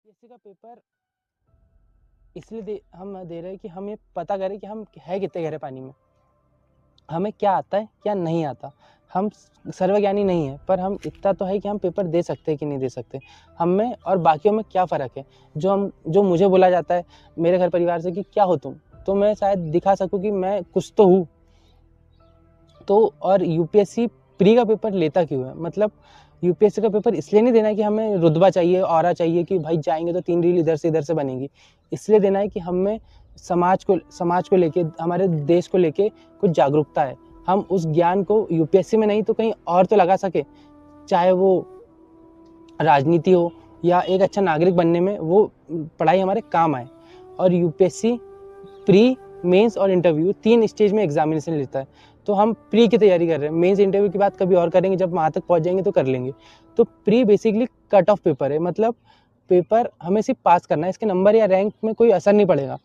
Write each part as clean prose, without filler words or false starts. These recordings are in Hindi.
यूपीएससी का पेपर इसलिए हम दे रहे हैं कि हम ये पता करें कि हम है कितने गहरे पानी में, हमें क्या आता है क्या नहीं आता। हम सर्वज्ञानी नहीं है, पर हम इतना तो है कि हम पेपर दे सकते हैं कि नहीं दे सकते। हम में और बाकियों में क्या फ़र्क है। जो मुझे बोला जाता है मेरे घर परिवार से कि क्या हो तुम, तो मैं शायद दिखा सकूं कि मैं कुछ तो हूँ। तो और यूपीएससी प्री का पेपर लेता क्यों है, मतलब यूपीएससी का पेपर इसलिए नहीं देना है कि हमें रुतबा चाहिए, ऑरा चाहिए कि भाई जाएंगे तो 3 रील इधर से बनेगी। इसलिए देना है कि हमें समाज को लेके, हमारे देश को लेके कुछ जागरूकता है। हम उस ज्ञान को यूपीएससी में नहीं तो कहीं और तो लगा सके, चाहे वो राजनीति हो या एक अच्छा नागरिक बनने में वो पढ़ाई हमारे काम आए। और यूपीएससी प्री, मेंस और इंटरव्यू 3 स्टेज में एग्जामिनेशन लेता है। तो हम प्री की तैयारी कर रहे हैं, मेंस इंटरव्यू की बात कभी और करेंगे, जब वहाँ तक पहुँच जाएंगे तो कर लेंगे। तो pre basically cut off paper है, मतलब पेपर हमें सिर्फ पास करना है, इसके नंबर या रैंक में कोई असर नहीं पड़ेगा।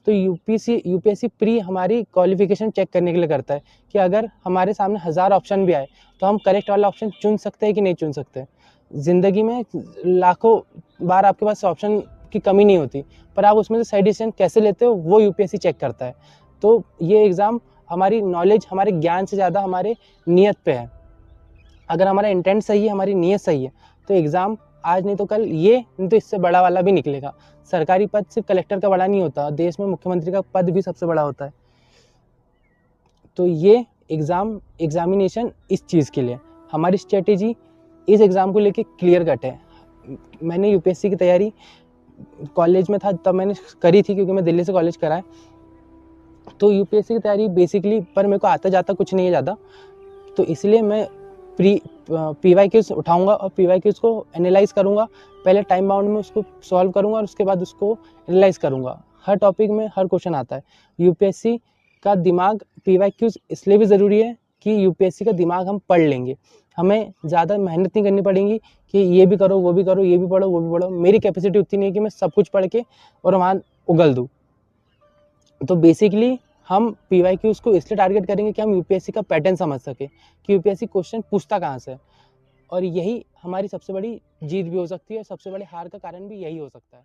तो यूपीएससी प्री हमारी क्वालिफिकेशन चेक करने के लिए करता है कि अगर हमारे सामने 1000 ऑप्शन भी आए तो हम करेक्ट वाला ऑप्शन चुन सकते हैं कि नहीं चुन सकते। ज़िंदगी में लाखों बार आपके पास ऑप्शन की कमी नहीं होती, पर आप उसमें से सही डिसीजन कैसे लेते हो वो यूपीएससी चेक करता है। तो ये एग्ज़ाम हमारी नॉलेज, हमारे ज्ञान से ज़्यादा हमारे नियत पे है। अगर हमारा इंटेंट सही है, हमारी नियत सही है, तो एग्ज़ाम आज नहीं तो कल, ये नहीं तो इससे बड़ा वाला भी निकलेगा। सरकारी पद सिर्फ कलेक्टर का बड़ा नहीं होता, देश में मुख्यमंत्री का पद भी सबसे बड़ा होता है। तो ये एग्जामिनेशन इस चीज़ के लिए, हमारी स्ट्रेटेजी इस एग्ज़ाम को लेके क्लियर कट है। मैंने यूपीएससी की तैयारी कॉलेज में था तब मैंने करी थी, क्योंकि मैं दिल्ली से कॉलेज करा है। तो यूपीएससी की तैयारी बेसिकली, पर मेरे को आता जाता कुछ नहीं है ज़्यादा, तो इसलिए मैं पीवाईक्यूज़ उठाऊंगा और पीवाईक्यूज़ को एनालाइज करूंगा। पहले टाइम बाउंड में उसको सॉल्व करूंगा और उसके बाद उसको एनालाइज करूंगा। हर टॉपिक में हर क्वेश्चन आता है। यूपीएससी का दिमाग, पीवाईक्यूज़ इसलिए भी ज़रूरी है कि यूपीएससी का दिमाग हम पढ़ लेंगे, हमें ज़्यादा मेहनत नहीं करनी पड़ेगी कि ये भी करो वो भी करो, ये भी पढ़ो वो भी पढ़ो। मेरी कैपेसिटी उतनी नहीं है कि मैं सब कुछ पढ़ के और वहाँ उगल दूँ। तो बेसिकली हम पीवाईक्यूज़ को इसलिए टारगेट करेंगे कि हम यूपीएससी का पैटर्न समझ सके कि यूपीएससी क्वेश्चन पूछता कहाँ से है। और यही हमारी सबसे बड़ी जीत भी हो सकती है और सबसे बड़ी हार का कारण भी यही हो सकता है।